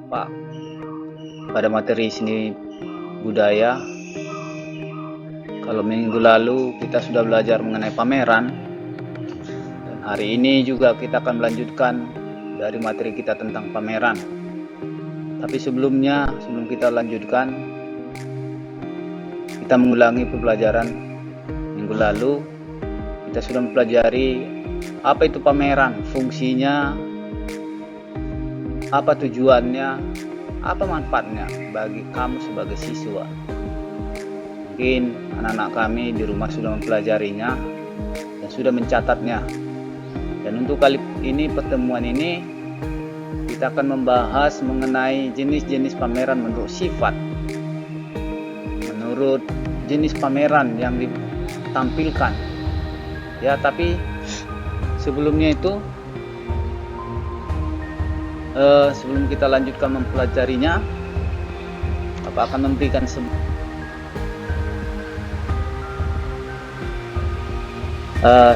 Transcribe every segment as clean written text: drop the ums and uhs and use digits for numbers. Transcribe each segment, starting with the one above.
Pak pada materi seni budaya. Kalau minggu lalu kita sudah belajar mengenai pameran, dan hari ini juga kita akan melanjutkan dari materi kita tentang pameran. Tapi sebelum kita lanjutkan, kita mengulangi pembelajaran minggu lalu. Kita sudah mempelajari apa itu pameran, fungsinya, apa tujuannya, apa manfaatnya bagi kamu sebagai siswa. Mungkin anak-anak kami di rumah sudah mempelajarinya dan sudah mencatatnya. Dan untuk kali ini, pertemuan ini, kita akan membahas mengenai jenis-jenis pameran menurut sifat, menurut jenis pameran yang ditampilkan. Ya, tapi sebelumnya itu, sebelum kita lanjutkan mempelajarinya, Bapak akan memberikan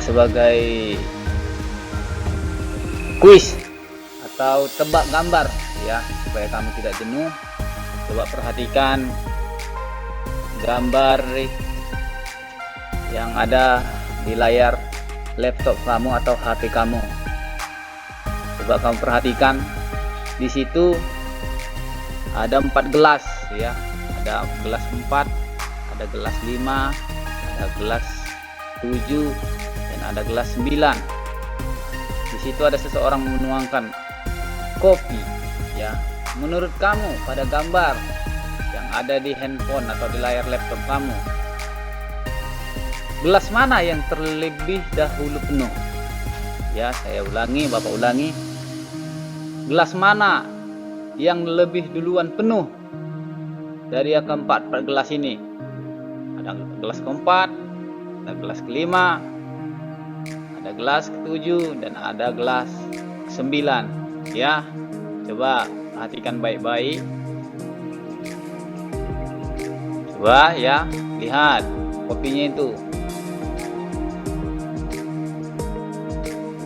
sebagai kuis atau tebak gambar, ya, supaya kamu tidak jenuh. Coba perhatikan gambar yang ada di layar laptop kamu atau HP kamu. Coba kamu perhatikan, di situ ada 4 gelas, ya. Ada gelas 4, ada gelas 5, ada gelas 7, dan ada gelas 9. Di situ ada seseorang menuangkan kopi, ya. Menurut kamu pada gambar yang ada di handphone atau di layar laptop kamu, gelas mana yang terlebih dahulu penuh? Ya, saya ulangi, Bapak ulangi. Gelas mana yang lebih duluan penuh dari yang keempat gelas ini? Ada gelas keempat, ada gelas kelima, ada gelas ketujuh, dan ada gelas ke-9. Ya, coba perhatikan baik-baik. Coba ya, lihat kopinya itu.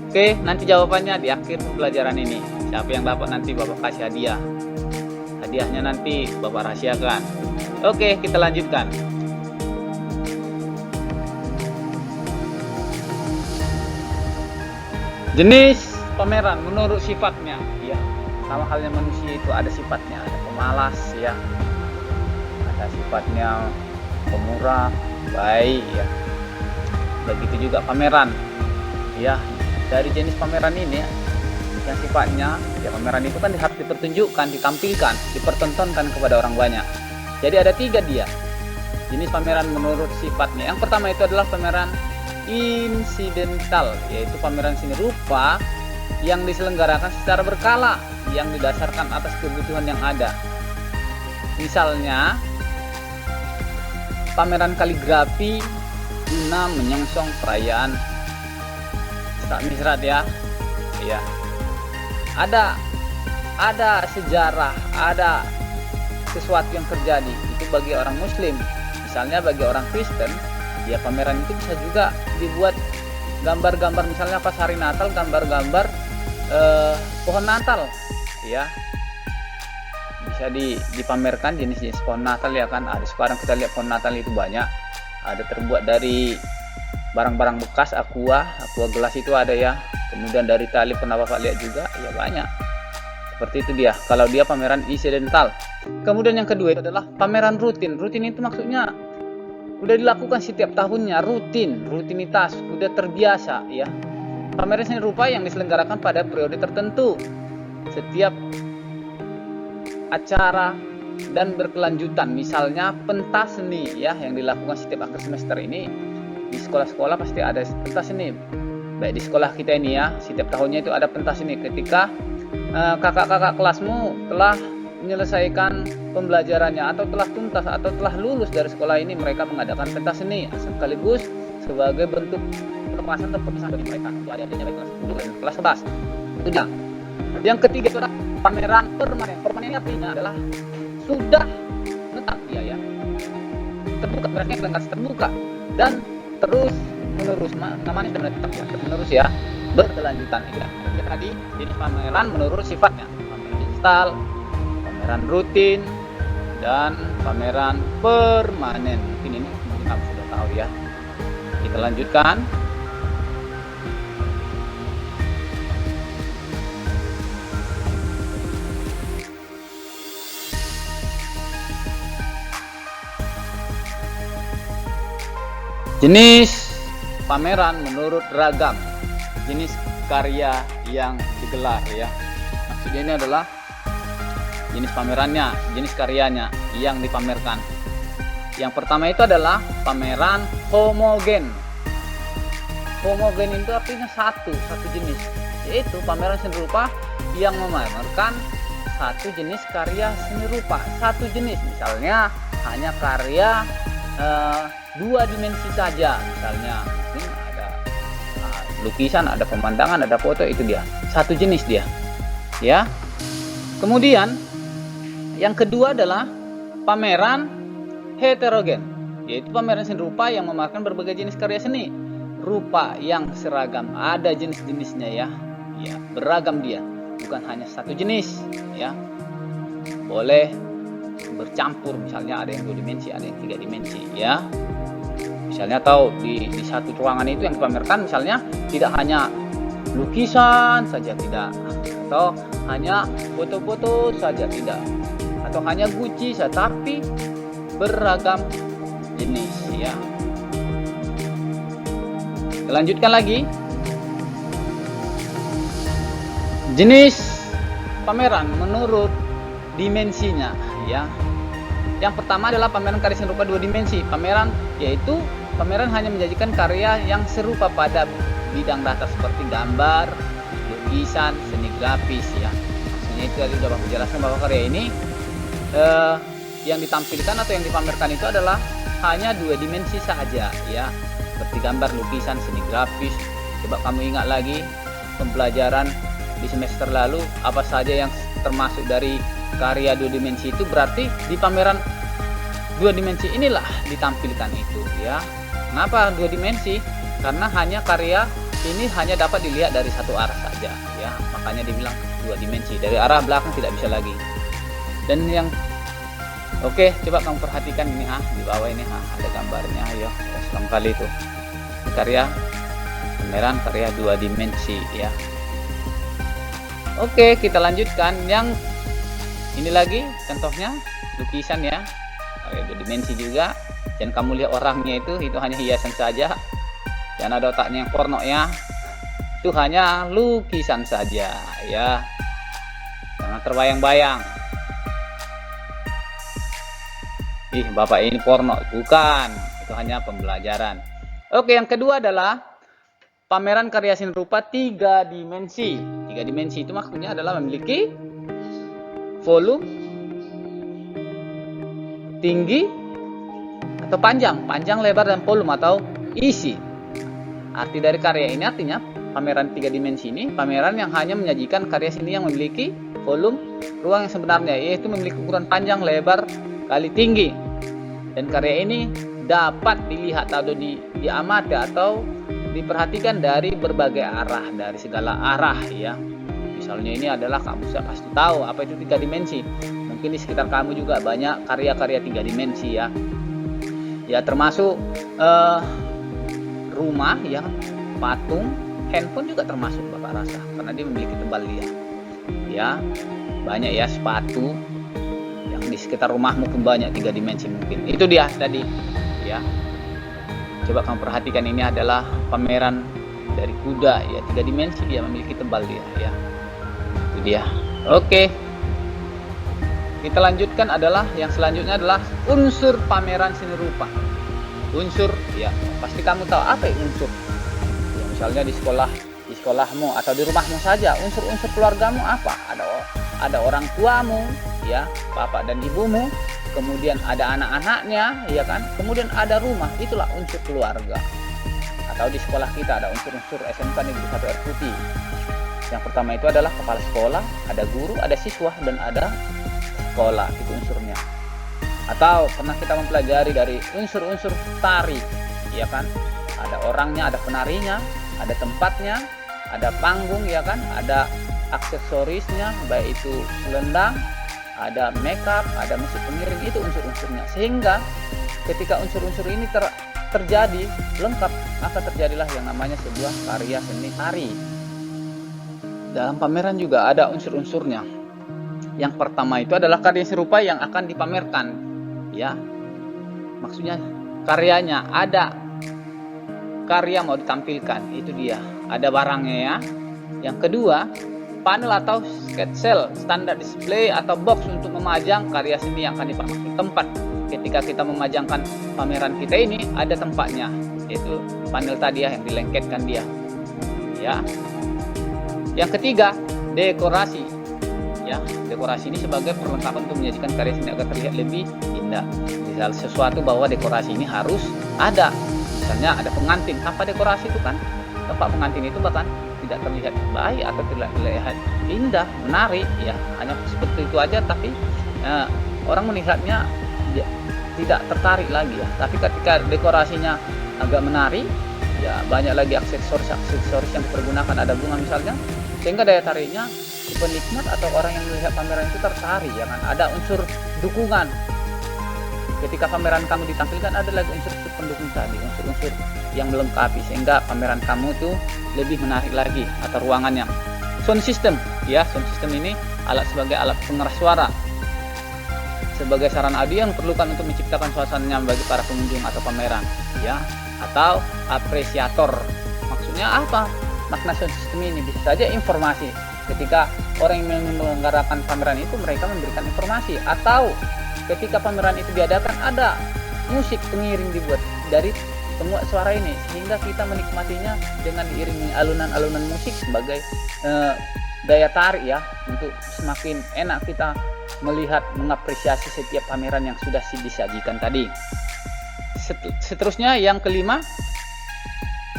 Oke, nanti jawabannya di akhir pembelajaran ini. Siapa yang dapat nanti Bapak kasih hadiah. Hadiahnya nanti Bapak rahasiakan. Oke, kita lanjutkan. Jenis pameran menurut sifatnya, ya. Sama halnya manusia itu ada sifatnya, ada pemalas, ya. Ada sifatnya pemurah, baik, ya. Begitu juga pameran, ya. Dari jenis pameran ini, yang sifatnya, ya, pameran itu kan harus dipertunjukkan, ditampilkan, dipertontonkan kepada orang banyak. Jadi ada 3 dia jenis pameran menurut sifatnya. Yang pertama itu adalah pameran insidental, yaitu pameran seni rupa yang diselenggarakan secara berkala, yang didasarkan atas kebutuhan yang ada. Misalnya pameran kaligrafi guna menyongsong perayaan Misrat, ya. Ya. Ada sejarah, ada sesuatu yang terjadi itu bagi orang muslim. Misalnya bagi orang Kristen, ya, pameran itu bisa juga dibuat gambar-gambar, misalnya pas hari Natal, gambar-gambar pohon Natal, ya. Bisa dipamerkan jenis-jenis pohon Natal, ya kan. Ada sekarang kita lihat pohon Natal itu banyak. Ada terbuat dari barang-barang bekas, aqua gelas itu ada, ya. Kemudian dari tali, pernah Bapak lihat juga, ya, banyak. Seperti itu dia, kalau dia pameran insidental. Kemudian yang kedua itu adalah pameran rutin. Rutin itu maksudnya udah dilakukan setiap tahunnya, rutinitas, udah terbiasa, ya. Pameran seni rupa yang diselenggarakan pada periode tertentu, setiap acara dan berkelanjutan. Misalnya pentas seni, ya, yang dilakukan setiap akhir semester ini. Di sekolah-sekolah pasti ada pentas seni. Baik di sekolah kita ini, ya, setiap tahunnya itu ada pentas seni. Ketika kakak-kakak kelasmu telah menyelesaikan pembelajarannya atau telah tuntas atau telah lulus dari sekolah ini, mereka mengadakan pentas seni sekaligus sebagai bentuk kepuasan dan perpisahan bagi mereka untuk adik-adiknya baik kelas 10 dan kelas 11. Itu dia. Yang ketiga itu adalah pameran permanen. Permanen artinya adalah sudah tetap, ya, terbuka, mereka terbuka dan terus menerus, namanya sudah tetap, ya, terus menerus, ya, berkelanjutan, ya. Tadi jenis pameran menurut sifatnya, pameran digital, pameran rutin dan pameran permanen. Mungkin ini kamu sudah tahu ya. Kita lanjutkan. Jenis pameran menurut ragam jenis karya yang digelar ya. Maksudnya ini adalah jenis pamerannya, jenis karyanya yang dipamerkan. Yang pertama itu adalah pameran homogen. Homogen itu artinya satu jenis, yaitu pameran seni rupa yang memamerkan satu jenis karya seni rupa, satu jenis. Misalnya hanya karya 2 dimensi saja, misalnya mungkin ada lukisan, ada pemandangan, ada foto, itu dia satu jenis dia ya. Kemudian yang kedua adalah pameran heterogen, yaitu pameran seni rupa yang memamerkan berbagai jenis karya seni rupa yang seragam, ada jenis-jenisnya ya, beragam dia, bukan hanya satu jenis ya, boleh bercampur, misalnya ada yang 2 dimensi, ada yang 3 dimensi ya. Misalnya atau di satu ruangan itu yang dipamerkan misalnya tidak hanya lukisan saja, tidak, atau hanya foto-foto saja, tidak, atau hanya guci saja, tapi beragam jenis ya. Lanjutkan lagi. Jenis pameran menurut dimensinya ya. Yang pertama adalah pameran karya seni rupa 2 dimensi. Pameran yaitu pameran hanya menyajikan karya yang serupa pada bidang dasar seperti gambar, lukisan, seni grafis ya. Maksudnya itu tadi sudah Bapak jelaskan bahwa karya ini yang ditampilkan atau yang dipamerkan itu adalah hanya 2 dimensi saja ya. Seperti gambar, lukisan, seni grafis. Coba kamu ingat lagi pembelajaran di semester lalu, apa saja yang termasuk dari karya 2 dimensi itu, berarti di pameran 2 dimensi inilah ditampilkan itu ya. Kenapa 2 dimensi? Karena hanya karya ini hanya dapat dilihat dari satu arah saja ya, makanya dibilang 2 dimensi, dari arah belakang tidak bisa lagi. Dan yang oke, coba kamu perhatikan ini di bawah ini ada gambarnya, ayo selang kali itu karya pameran karya 2 dimensi ya. Oke, kita lanjutkan yang ini lagi contohnya lukisan ya, karya 2 dimensi juga. Dan kamu lihat orangnya itu hanya hiasan saja, dan ada otaknya yang porno ya, itu hanya lukisan saja ya, jangan terbayang-bayang, ih bapak ini porno, bukan, itu hanya pembelajaran. Oke, yang kedua adalah pameran karya seni rupa 3 dimensi. 3 dimensi itu maksudnya adalah memiliki volume, tinggi atau panjang, lebar, dan volume atau isi. Arti dari karya ini artinya pameran 3 dimensi ini pameran yang hanya menyajikan karya seni yang memiliki volume ruang yang sebenarnya, yaitu memiliki ukuran panjang, lebar, kali tinggi. Dan karya ini dapat dilihat atau diamati atau diperhatikan dari berbagai arah, dari segala arah ya. Misalnya ini adalah, kamu sudah pasti tahu apa itu 3 dimensi. Mungkin di sekitar kamu juga banyak karya-karya 3 dimensi ya. Ya termasuk rumah ya, patung, handphone juga termasuk Bapak rasa, karena dia memiliki tebal liat ya. Banyak ya sepatu yang di sekitar rumahmu pun banyak 3 dimensi mungkin. Itu dia tadi ya. Coba kamu perhatikan, ini adalah pameran dari kuda ya, 3 dimensi, dia memiliki tebal liat ya. Itu dia. Oke, kita lanjutkan adalah yang selanjutnya adalah unsur pameran seni rupa. Unsur ya, pasti kamu tahu apa ya unsur ya, misalnya di sekolahmu atau di rumahmu saja, unsur-unsur keluargamu apa? Ada orang tuamu ya, bapak dan ibumu, kemudian ada anak-anaknya ya kan, kemudian ada rumah, itulah unsur keluarga. Atau di sekolah kita ada unsur-unsur SMK Negeri 1 Air Putih. Yang pertama itu adalah kepala sekolah, ada guru, ada siswa, dan ada sekolah, itu unsurnya. Atau pernah kita mempelajari dari unsur-unsur tari ya kan, ada orangnya, ada penarinya, ada tempatnya, ada panggung ya kan, ada aksesorisnya, baik itu selendang ada makeup, ada musik pengiring, itu unsur-unsurnya. Sehingga ketika unsur-unsur ini terjadi lengkap, maka terjadilah yang namanya sebuah karya seni tari. Dalam pameran juga ada unsur-unsurnya. Yang pertama itu adalah karya serupa yang akan dipamerkan, ya. Maksudnya karyanya, ada karya mau ditampilkan, itu dia, ada barangnya ya. Yang kedua, panel atau sketsel, standar display atau box untuk memajang karya seni yang akan dipamerkan. Tempat ketika kita memajangkan pameran kita ini ada tempatnya, yaitu panel tadi ya, yang dilengketkan dia ya. Yang ketiga, dekorasi ya. Dekorasi ini sebagai perlengkapan untuk menyajikan karya seni agar terlihat lebih indah. Misal sesuatu bahwa dekorasi ini harus ada, misalnya ada pengantin. Tanpa dekorasi itu kan tempat pengantin itu bahkan tidak terlihat baik atau tidak terlihat indah, menarik ya. Hanya seperti itu aja, tapi orang melihatnya ya, tidak tertarik lagi ya. Tapi ketika dekorasinya agak menarik ya, banyak lagi aksesoris yang dipergunakan, ada bunga misalnya, sehingga daya tariknya penikmat atau orang yang melihat pameran itu tertarik ya kan. Ada unsur dukungan. Ketika pameran kamu ditampilkan ada lagi unsur-unsur pendukung tadi, unsur-unsur yang melengkapi sehingga pameran kamu tuh lebih menarik lagi atau ruangannya. Sound system ya, sound system ini sebagai alat pengeras suara, sebagai sarana audio yang diperlukan untuk menciptakan suasana bagi para pengunjung atau pameran ya, atau apresiator. Maksudnya apa makna sound system ini? Bisa saja informasi. Ketika orang yang menyelenggarakan pameran itu, mereka memberikan informasi, atau ketika pameran itu diadakan ada musik pengiring dibuat dari semua suara ini, sehingga kita menikmatinya dengan diiringi alunan-alunan musik sebagai daya tarik ya, untuk semakin enak kita melihat, mengapresiasi setiap pameran yang sudah disajikan tadi. Seterusnya yang kelima,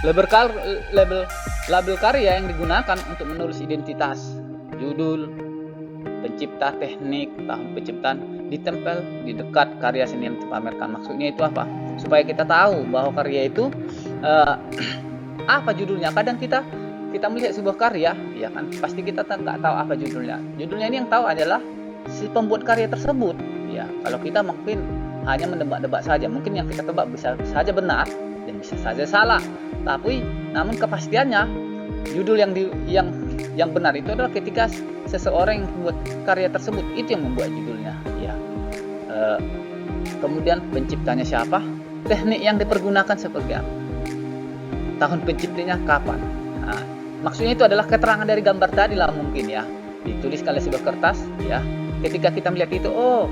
label karya yang digunakan untuk menulis identitas, judul, pencipta, teknik, tahun penciptaan ditempel di dekat karya seni yang dipamerkan. Maksudnya itu apa? Supaya kita tahu bahwa karya itu apa judulnya. Kadang kita melihat sebuah karya, ya kan, pasti kita nggak tahu apa judulnya. Judulnya ini yang tahu adalah si pembuat karya tersebut. Ya, kalau kita mungkin hanya menebak-nebak saja, mungkin yang kita tebak bisa saja benar dan bisa saja salah. Tapi namun kepastiannya judul yang benar itu adalah ketika seseorang yang membuat karya tersebut itu yang membuat judulnya ya. Kemudian penciptanya siapa, teknik yang dipergunakan seperti apa, tahun penciptanya kapan. Nah, maksudnya itu adalah keterangan dari gambar tadi lah, mungkin ya ditulis oleh sebuah kertas ya. Ketika kita melihat itu, oh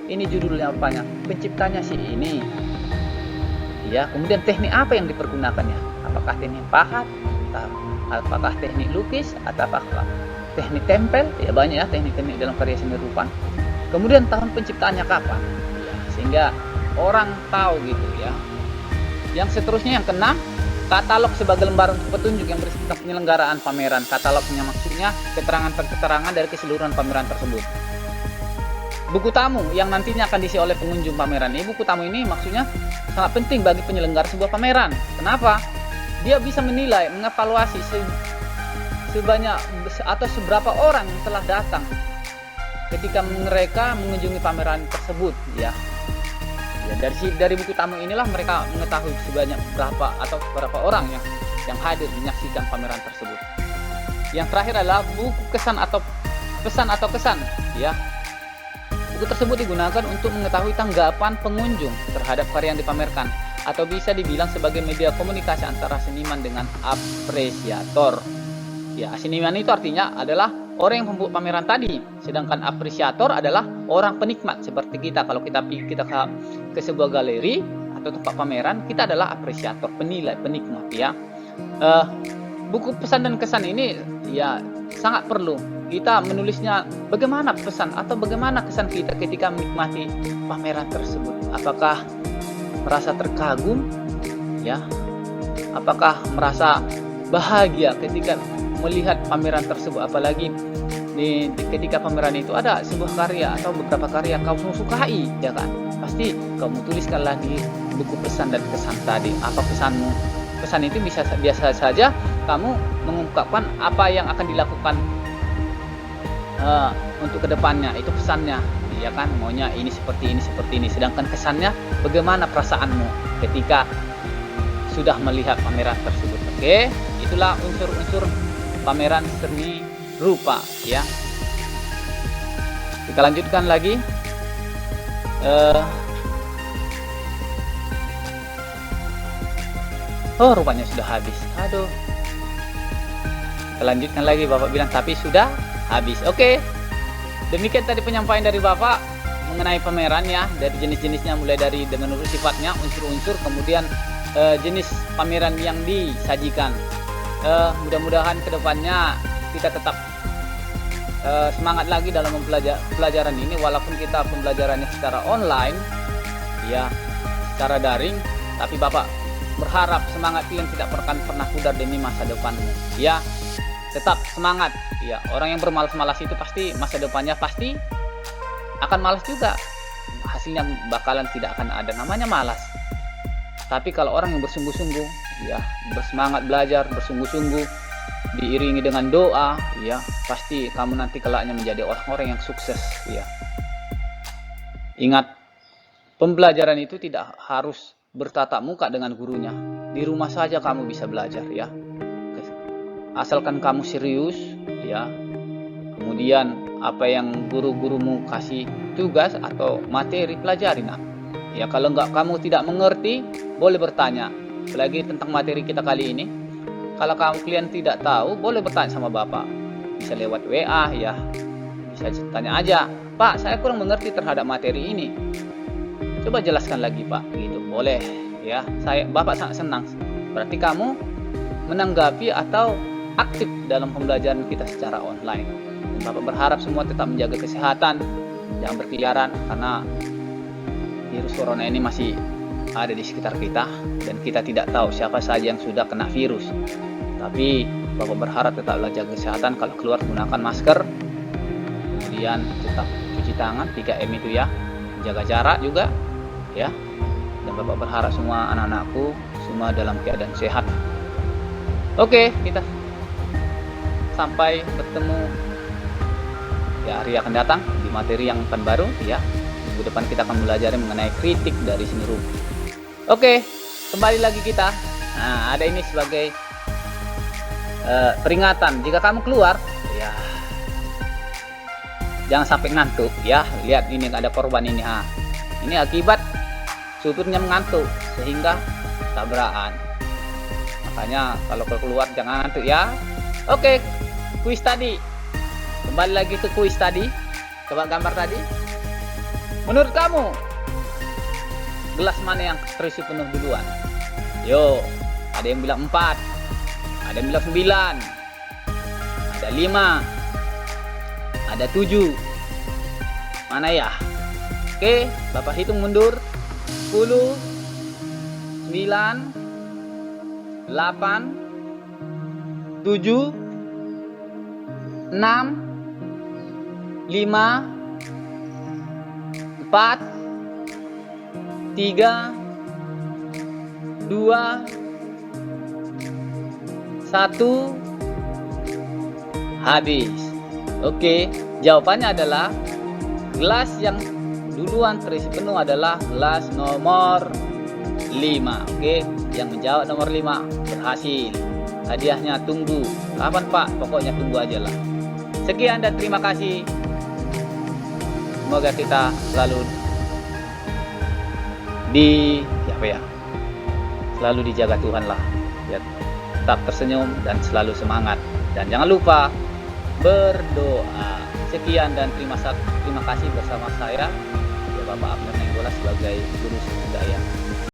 ini judulnya apanya, penciptanya si ini ya. Kemudian teknik apa yang dipergunakannya, apakah teknik pahat, apakah teknik lukis, atau apakah teknik tempel ya. Banyak ya teknik-teknik dalam karya seni rupa. Kemudian tahun penciptaannya kapan ya, sehingga orang tahu gitu ya. Yang seterusnya yang keenam, katalog sebagai lembaran petunjuk yang berisi tentang penyelenggaraan pameran. Katalognya maksudnya keterangan dari keseluruhan pameran tersebut. Buku tamu yang nantinya akan diisi oleh pengunjung pameran. Ini buku tamu ini maksudnya sangat penting bagi penyelenggara sebuah pameran. Kenapa? Dia bisa menilai, mengevaluasi sebanyak atau seberapa orang yang telah datang ketika mereka mengunjungi pameran tersebut ya. Dari buku tamu inilah mereka mengetahui sebanyak berapa atau berapa orang yang hadir menyaksikan pameran tersebut. Yang terakhir adalah buku kesan atau pesan atau kesan ya. Buku tersebut digunakan untuk mengetahui tanggapan pengunjung terhadap karya yang dipamerkan, atau bisa dibilang sebagai media komunikasi antara seniman dengan apresiator. Ya, seniman itu artinya adalah orang yang membuat pameran tadi, sedangkan apresiator adalah orang penikmat seperti kita. Kalau kita ke sebuah galeri atau tempat pameran, kita adalah apresiator, penilai, penikmat ya. Buku pesan dan kesan ini ya sangat perlu kita menulisnya, bagaimana pesan atau bagaimana kesan kita ketika menikmati pameran tersebut. Apakah merasa terkagum ya, apakah merasa bahagia ketika melihat pameran tersebut, apalagi ketika pameran itu ada sebuah karya atau beberapa karya kamu sukai ya kan, pasti kamu tuliskanlah di buku pesan dan kesan tadi apa pesanmu. Pesan itu biasa saja kamu mengungkapkan apa yang akan dilakukan untuk kedepannya, itu pesannya, ya kan, maunya ini seperti ini seperti ini, sedangkan kesannya bagaimana perasaanmu ketika sudah melihat pameran tersebut. Oke, itulah unsur-unsur pameran seni rupa ya. Kita lanjutkan lagi. Oh, rupanya sudah habis. Aduh. Kita lanjutkan lagi, Bapak bilang tapi sudah habis. Oke. Demikian tadi penyampaian dari Bapak mengenai pameran ya, dari jenis-jenisnya, mulai dari menurut sifatnya, unsur-unsur, kemudian jenis pameran yang disajikan. Mudah-mudahan kedepannya kita tetap semangat lagi dalam pelajaran ini, walaupun kita pembelajarannya secara online ya, secara daring, tapi Bapak berharap semangat kalian tidak akan pernah pudar demi masa depanmu ya. Tetap semangat ya. Orang yang bermalas-malas itu pasti masa depannya pasti akan malas juga, hasilnya bakalan tidak akan ada, namanya malas. Tapi kalau orang yang bersungguh-sungguh ya, bersemangat belajar, bersungguh-sungguh, diiringi dengan doa ya, pasti kamu nanti kelaknya menjadi orang-orang yang sukses ya. Ingat, pembelajaran itu tidak harus bertatap muka dengan gurunya. Di rumah saja kamu bisa belajar ya, asalkan kamu serius ya. Kemudian apa yang guru-gurumu kasih tugas atau materi, pelajari nak ya. Kalau kamu tidak mengerti, boleh bertanya. Apalagi tentang materi kita kali ini, kalau kalian tidak tahu, boleh bertanya sama Bapak, bisa lewat WA ya, bisa tanya aja, Pak saya kurang mengerti terhadap materi ini, coba jelaskan lagi Pak, gitu boleh ya. Bapak sangat senang, berarti kamu menanggapi atau aktif dalam pembelajaran kita secara online. Dan Bapak berharap semua tetap menjaga kesehatan, jangan berkeliaran, karena virus corona ini masih ada di sekitar kita dan kita tidak tahu siapa saja yang sudah kena virus. Tapi Bapak berharap tetaplah jaga kesehatan, kalau keluar gunakan masker, kemudian tetap cuci tangan 3M itu ya, jaga jarak juga ya. Dan Bapak berharap semua anak-anakku semua dalam keadaan sehat. Oke, kita sampai bertemu ya hari akan datang di materi yang akan baru ya. Minggu depan kita akan belajar mengenai kritik dari seni rupa. Oke, kembali lagi kita. Nah, ada ini sebagai peringatan, jika kamu keluar ya, jangan sampai ngantuk ya. Lihat ini ada korban ini, ini akibat supirnya mengantuk sehingga tabrakan. Makanya kalau keluar jangan ngantuk ya. Oke, kuis tadi, kembali lagi ke kuis tadi. Coba gambar tadi, menurut kamu gelas mana yang terisi penuh duluan? Yo, ada yang bilang 4, ada yang bilang 9, ada 5, ada 7. Mana ya? Oke, Bapak hitung mundur. 10, 9, 8, 7, 6, 5, 4, 3, 2, 1, habis. Oke, jawabannya adalah gelas yang duluan terisi penuh adalah gelas nomor 5. Oke, yang menjawab nomor 5 berhasil. Hadiahnya tunggu. Kapan Pak? Pokoknya tunggu aja lah. Sekian dan terima kasih. Semoga kita selalu selalu dijaga Tuhan lah ya, tetap tersenyum dan selalu semangat, dan jangan lupa berdoa. Sekian dan terima kasih bersama saya ya, Bapak Abner Nenggola sebagai guru seni budaya.